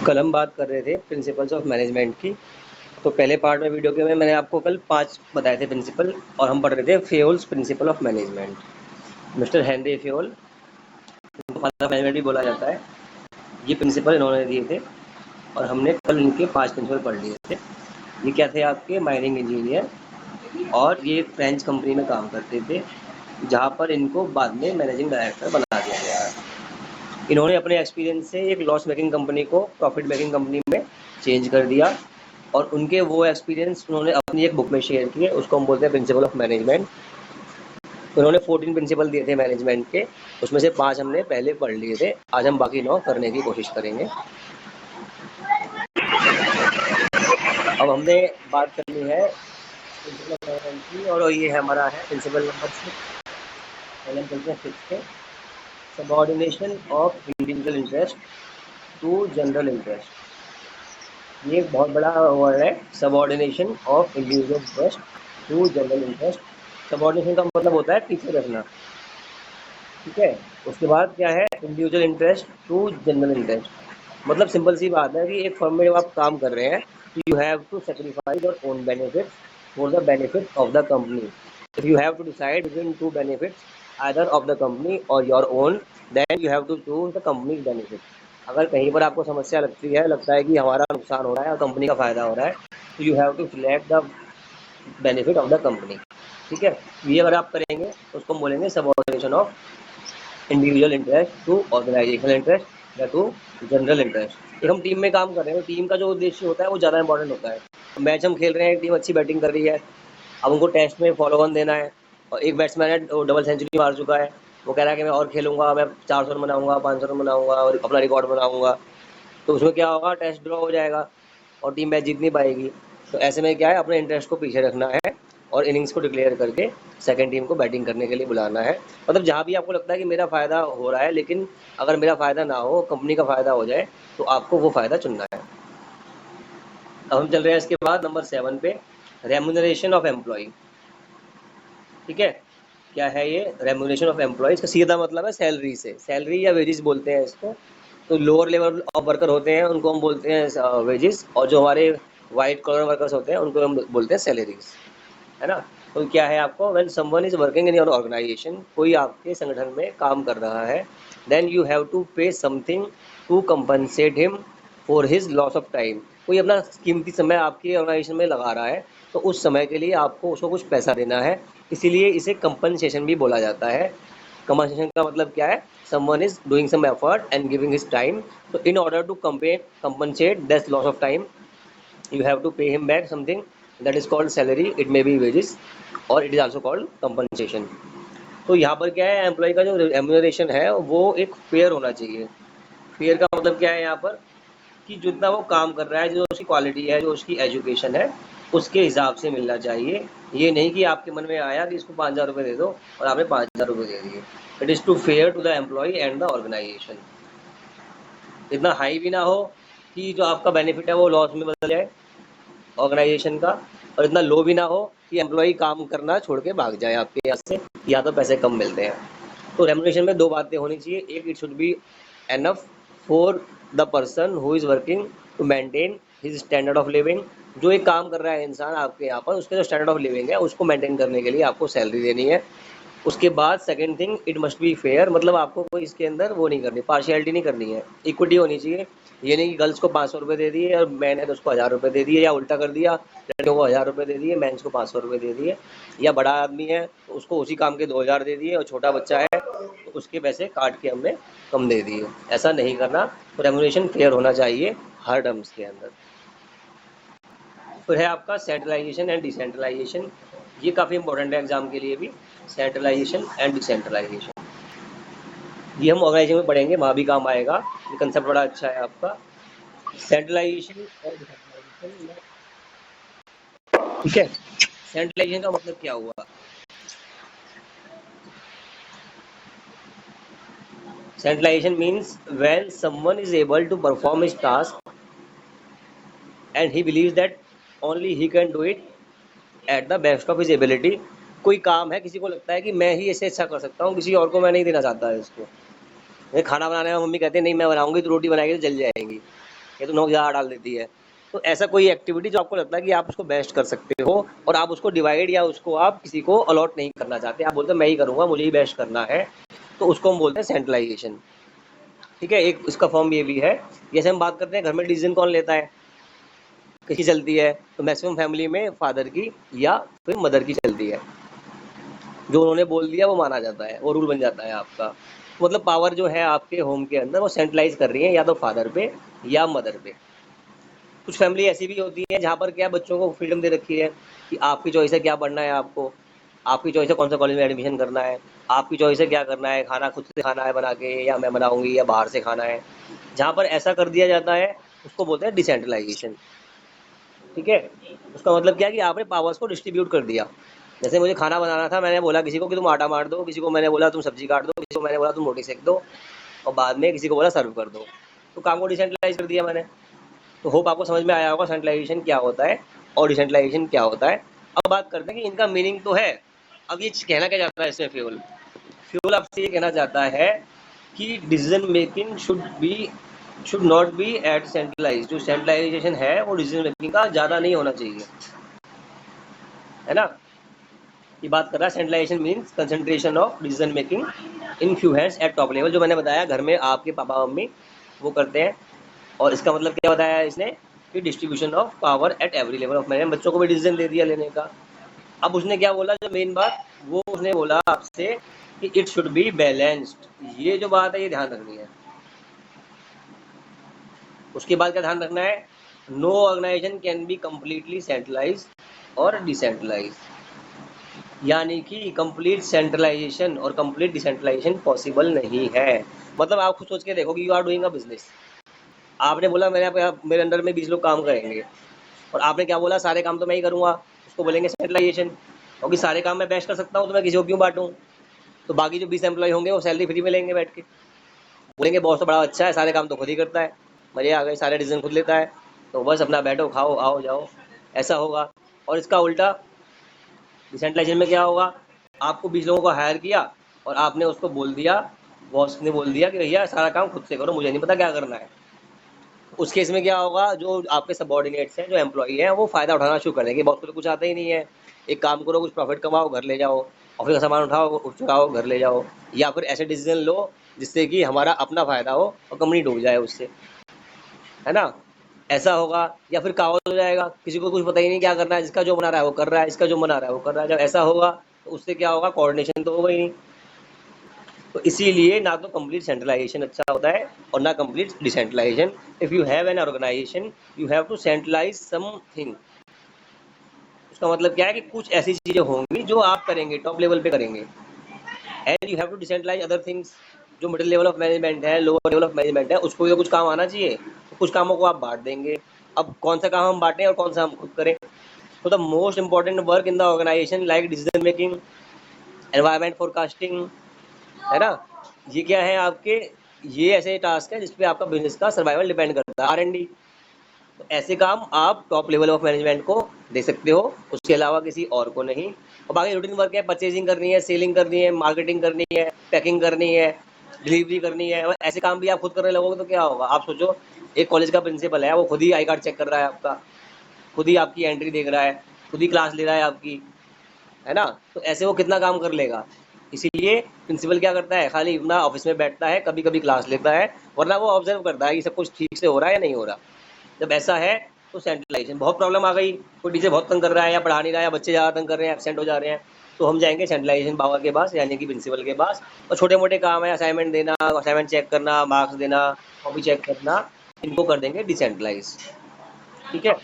कल हम बात कर रहे थे प्रिंसिपल्स ऑफ मैनेजमेंट की। तो पहले पार्ट में वीडियो के में मैंने आपको कल 5 बताए थे प्रिंसिपल, और हम पढ़ रहे थे Fayol's principle of management. Mister Henry Fayol, इनको फादर ऑफ मैनेजमेंट भी बोला जाता है। ये प्रिंसिपल इन्होंने दिए थे और हमने कल इनके 5 प्रिंसिपल पढ़ लिए थे। ये क्या थे? आपके माइनिंग इंजीनियर, और ये एक फ्रेंच कंपनी में काम करते थे, जहाँ पर इनको बाद में मैनेजिंग डायरेक्टर बना दिया गया। इन्होंने अपने एक्सपीरियंस से एक लॉस मेकिंग कंपनी को प्रॉफिट मेकिंग कंपनी में चेंज कर दिया, और उनके वो एक्सपीरियंस उन्होंने अपनी एक बुक में शेयर किए, उसको हम बोलते हैं प्रिंसिपल ऑफ मैनेजमेंट। उन्होंने 14 प्रिंसिपल दिए थे मैनेजमेंट के, उसमें से 5 हमने पहले पढ़ लिए थे। आज हम बाकी 9 करने की कोशिश करेंगे। अब हमने बात करनी है प्रिंसिपल ऑफ मैनेजमेंट की, और ये हमारा है प्रिंसिपल नंबर 6। पहले हम चलते हैं 6 पे, subordination of individual interest to general interest. ये एक बहुत बड़ा वर्ड है, subordination of individual interest to general interest. Subordination का मतलब होता है पीछे रखना, ठीक है। उसके बाद क्या है? Individual interest to general interest. मतलब सिंपल सी बात है कि एक फर्म में जब आप काम कर रहे हैं, तो you have to sacrifice your own benefit for the benefit of the company. If you have to decide between two benefits, either of the company और your own, then you have to choose the company's benefit. अगर कहीं पर आपको समस्या लगता है कि हमारा नुकसान हो रहा है और कंपनी का फायदा हो रहा है, तो you have to select the benefit of the company, ठीक है। ये अगर आप करेंगे तो उसको हम बोलेंगे subordination of individual interest to organisational interest या टू जनरल इंटरेस्ट। एक हम टीम में काम कर रहे हैं, तो टीम का जो उद्देश्य होता है वो ज़्यादा इंपॉर्टेंट होता है। मैच हम खेल रहे हैं, टीम अच्छी बैटिंग कर रही है, अब उनको टेस्ट में फॉलो ऑन देना है, और एक बैट्समैन है डबल सेंचुरी मार चुका है, वो कह रहा है कि मैं और खेलूंगा, मैं 400 रन बनाऊंगा, 500 रन बनाऊंगा और अपना रिकॉर्ड बनाऊंगा। तो उसमें क्या होगा? टेस्ट ड्रॉ हो जाएगा और टीम मैच जीत नहीं पाएगी। तो ऐसे में क्या है? अपने इंटरेस्ट को पीछे रखना है और इनिंग्स को डिक्लेयर करके सेकंड टीम को बैटिंग करने के लिए बुलाना है। मतलब जहाँ भी आपको लगता है कि मेरा फ़ायदा हो रहा है, लेकिन अगर मेरा फ़ायदा ना हो, कंपनी का फ़ायदा हो जाए, तो आपको वो फ़ायदा चुनना है। अब हम चल रहे हैं इसके बाद नंबर 7 पे, रेम्यूनरेशन ऑफ एम्प्लॉय। ठीक है, क्या है ये? रेम्यूनरेशन ऑफ एम्प्लॉय, इसका सीधा मतलब है सैलरी से, सैलरी या वेजेस बोलते हैं इसको। तो लोअर लेवल ऑफ वर्कर होते हैं, उनको हम बोलते हैं वेजेस, और जो हमारे वाइट कॉलर वर्कर्स होते हैं उनको हम बोलते हैं सैलरीज, है ना। तो क्या है आपको? When someone is working in your organisation, कोई आपके संगठन में काम कर रहा है, then you have to pay something to compensate him for his loss of time. कोई अपना कीमती समय आपकी ऑर्गेनाइजेशन में लगा रहा है, तो उस समय के लिए आपको उसको कुछ पैसा देना है, इसीलिए इसे कंपनसेशन भी बोला जाता है। कंपनसेशन का मतलब क्या है? Someone is doing some effort and giving his time, तो in order to compensate that loss of time, you have to pay him back something that is called salary, it may be wages, or it is also called compensation. तो यहाँ पर क्या है? Employ का जो remuneration है वो एक फेयर होना चाहिए। फेयर का मतलब क्या है यहाँ पर? कि जितना वो काम कर रहा है, जो उसकी क्वालिटी है, जो उसकी एजुकेशन है, उसके हिसाब से मिलना चाहिए। ये नहीं कि आपके मन में आया कि इसको 5,000 रुपये दे दो और आपने 5,000 रुपये दे दिए। It is too fair to the employ and the organisation. इतना हाई भी ना हो कि जो आपका बेनिफिट है वो लॉस में बदल जाए ऑर्गेनाइजेशन का, और इतना लो भी ना हो कि एम्प्लॉय काम करना छोड़ के भाग जाए आपके यहाँ से, या तो पैसे कम मिलते हैं। तो रेम्यूनरेशन में 2 बातें होनी चाहिए। एक, it should be enough for the person who is working to maintain his standard of living. जो एक काम कर रहा है इंसान आपके यहाँ पर, उसके जो स्टैंडर्ड ऑफ लिविंग है उसको मेंटेन करने के लिए आपको सैलरी देनी है। उसके बाद second thing, it must be fair, मतलब आपको कोई इसके अंदर वो नहीं करनी, पार्शियलिटी नहीं करनी है, इक्विटी होनी चाहिए। ये नहीं कि गर्ल्स को 500 रुपये दे दिए और मैन है तो उसको 1,000 रुपये दे दिए, या उल्टा कर दिया, लड़कियों को 1,000 रुपये दे दिए, मैंस को 500 रुपये दे दिए, या बड़ा आदमी है तो उसको उसी काम के 2,000 दे दिए, और छोटा बच्चा है तो उसके पैसे काट के हमने कम दे दिए। ऐसा नहीं करना। तो रेम्यूनरेशन फेयर होना चाहिए हर टर्म्स के अंदर। फिर है आपका सेंट्रलाइजेशन एंड डिसेंट्रलाइजेशन। ये काफ़ी इंपॉर्टेंट है एग्जाम के लिए भी, सेंट्रलाइजेशन एंड डिसेंट्रलाइजेशन। ये हम ऑर्गेनाइजेशन में पढ़ेंगे, वहाँ भी काम आएगा। ये कंसेप्ट बड़ा अच्छा है आपका, सेंट्रलाइजेशन और डिसेंट्रलाइजेशन। ठीक है, सेंट्रलाइजेशन का मतलब क्या हुआ? Centralisation means when someone is able to perform his task and he believes that only he can do it at the best of his ability. कोई काम है, किसी को लगता है कि मैं ही इसे अच्छा कर सकता हूँ, किसी और को मैं नहीं देना चाहता है इसको। खाना बनाने में मम्मी कहते हैं नहीं मैं बनाऊंगी तो रोटी बनाएगी तो जल जाएंगी, ये तो नमक ज़्यादा डाल देती है। तो ऐसा कोई एक्टिविटी जो आपको लगता है कि आप उसको बेस्ट कर सकते हो और आप उसको डिवाइड या उसको आप किसी को अलॉट नहीं करना चाहते, आप बोलते हैं मैं ही करूँगा, मुझे ही बेस्ट करना है, तो उसको हम बोलते हैं सेंट्रलाइजेशन। ठीक है, एक इसका फॉर्म ये भी है। जैसे हम बात करते हैं घर में डिसीजन कौन लेता है, किसकी चलती है, तो मैक्सिमम फैमिली में फादर की या फिर मदर की चलती है। जो उन्होंने बोल दिया वो माना जाता है, वो रूल बन जाता है आपका। मतलब पावर जो है आपके होम के अंदर वो सेंट्रलाइज कर रही है या तो फादर पे या मदर पे। कुछ फैमिली ऐसी भी होती है जहाँ पर क्या बच्चों को फ्रीडम दे रखी है कि आपकी चॉइस है क्या पढ़ना है, आपकी चॉइस है कौन सा कॉलेज में एडमिशन करना है, आपकी चॉइस है क्या करना है, खाना खुद से खाना है बना के या मैं बनाऊंगी या बाहर से खाना है। जहाँ पर ऐसा कर दिया जाता है उसको बोलते हैं डिसेंट्रलाइजेशन। ठीक है, उसका मतलब क्या है कि आपने पावर्स को डिस्ट्रीब्यूट कर दिया। जैसे मुझे खाना बनाना था, मैंने बोला किसी को कि तुम आटा मार दो, किसी को मैंने बोला तुम सब्जी काट दो, किसी को मैंने बोला तुम रोटी सेक दो, और बाद में किसी को बोला सर्व कर दो। तो काम को डिसेंट्रलाइज कर दिया मैंने। तो होप आपको समझ में आया होगा सेंट्रलाइजेशन क्या होता है और डिसेंट्रलाइजेशन क्या होता है। अब बात करते हैं कि इनका मीनिंग तो है। अब ये कहना क्या चाहता है इसमें फ्यूल, फ्यूल आपसे ये कहना चाहता है कि decision making should not be at centralise. जो सेंट्रलाइजेशन है वो डिसीजन मेकिंग का ज़्यादा नहीं होना चाहिए, है ना। ये बात कर रहा है centralisation means concentration of decision making in few hands at top level. जो मैंने बताया घर में आपके पापा मम्मी वो करते हैं, और इसका मतलब क्या बताया है इसने कि distribution of power at every level of management. बच्चों को भी डिसीजन दे दिया लेने का। अब उसने क्या बोला, जो मेन बात वो उसने बोला आपसे कि इट शुड बी बैलेंस्ड। ये जो बात है ये ध्यान रखनी है। उसके बाद क्या ध्यान रखना है, no organisation can be completely centralise और डिसेंट्रलाइज। यानी कि कंप्लीट सेंट्रलाइजेशन और कंप्लीट डिसेंट्रलाइजेशन पॉसिबल नहीं है। मतलब आप खुद सोच के देखो कि you are doing a business. आपने बोला मेरे अंडर में 20 लोग काम करेंगे, और आपने क्या बोला सारे काम तो मैं ही करूँगा, उसको बोलेंगे सेंट्रलाइजेशन। क्योंकि सारे काम मैं बेस्ट कर सकता हूँ तो मैं किसी को क्यों बांटूँ। तो बाकी जो 20 एम्प्लॉय होंगे वो सैलरी फ्री में लेंगे बैठ के, बोलेंगे बॉस तो बड़ा अच्छा है, सारे काम तो खुद ही करता है, मजे आ गए, सारे डिसीजन खुद लेता है, तो बस अपना बैठो खाओ आओ जाओ, ऐसा होगा। और इसका उल्टा डिसेंट्रलाइजेशन में क्या होगा, आपको 20 लोगों को हायर किया और आपने उसको बोल दिया, बॉस ने बोल दिया कि भैया सारा काम खुद से करो, मुझे नहीं पता क्या करना है। उस केस में क्या होगा, जो आपके सबऑर्डिनेट्स हैं, जो एम्प्लॉई हैं, वो फ़ायदा उठाना शुरू कर देंगे। बॉस को तो कुछ आता ही नहीं है, एक काम करो कुछ प्रॉफिट कमाओ घर ले जाओ, ऑफिस का सामान उठाओ चुराओ घर ले जाओ, या फिर ऐसे डिसीजन लो जिससे कि हमारा अपना फ़ायदा हो और कंपनी डूब जाए उससे, है ना। ऐसा होगा, या फिर काओस हो जाएगा, किसी को कुछ पता ही नहीं क्या करना है, जिसका जो मना रहा है वो कर रहा है, इसका जो मना रहा है वो कर रहा है। जब ऐसा होगा तो उससे क्या होगा, कोऑर्डिनेशन तो होगा ही नहीं। तो इसीलिए ना तो कंप्लीट सेंट्रलाइजेशन अच्छा होता है और ना complete decentralisation. If you have an organisation you have to centralise something. उसका मतलब क्या है कि कुछ ऐसी चीज़ें होंगी जो आप करेंगे, टॉप लेवल पे करेंगे, and you have to decentralise other things. जो मिडिल लेवल ऑफ मैनेजमेंट है, लोअर लेवल ऑफ मैनेजमेंट है, उसको भी कुछ काम आना चाहिए, तो कुछ कामों को आप बांट देंगे। अब कौन सा काम हम बांटें और कौन सा हम खुद करें। तो the most important work in the organisation like decision making, environment forecasting, है ना, ये क्या है आपके, ये ऐसे टास्क है जिसपे आपका बिजनेस का सर्वाइवल डिपेंड करता है, R&D। तो ऐसे काम आप टॉप लेवल ऑफ मैनेजमेंट को दे सकते हो, उसके अलावा किसी और को नहीं। और बाकी रूटीन वर्क है, परचेजिंग करनी है, सेलिंग करनी है, मार्केटिंग करनी है, पैकिंग करनी है, डिलीवरी करनी है। और ऐसे काम भी आप खुद करने लगोगे तो क्या होगा, आप सोचो एक कॉलेज का प्रिंसिपल है, वो खुद ही आई कार्ड चेक कर रहा है आपका, खुद ही आपकी एंट्री देख रहा है, खुद ही क्लास ले रहा है आपकी, है ना। तो ऐसे वो कितना काम कर लेगा। इसीलिए प्रिंसिपल क्या करता है, खाली अपना ऑफिस में बैठता है, कभी कभी क्लास लेता है, वरना वो ऑब्जर्व करता है कि सब कुछ ठीक से हो रहा है या नहीं हो रहा। जब ऐसा है तो सेंट्रलाइजेशन, बहुत प्रॉब्लम आ गई, कोई टीचर बहुत तंग कर रहा है या पढ़ा नहीं रहा है या बच्चे ज़्यादा तंग कर रहे हैं, एबसेंट हो जा रहे हैं, तो हम जाएंगे सेंट्रलाइजेशन पावर के पास यानी कि प्रिंसिपल के पास। और छोटे मोटे काम है, असाइनमेंट देना, असाइनमेंट चेक करना, मार्क्स देना, कॉपी चेक करना, इनको कर देंगे डिसेंट्रलाइज। ठीक है,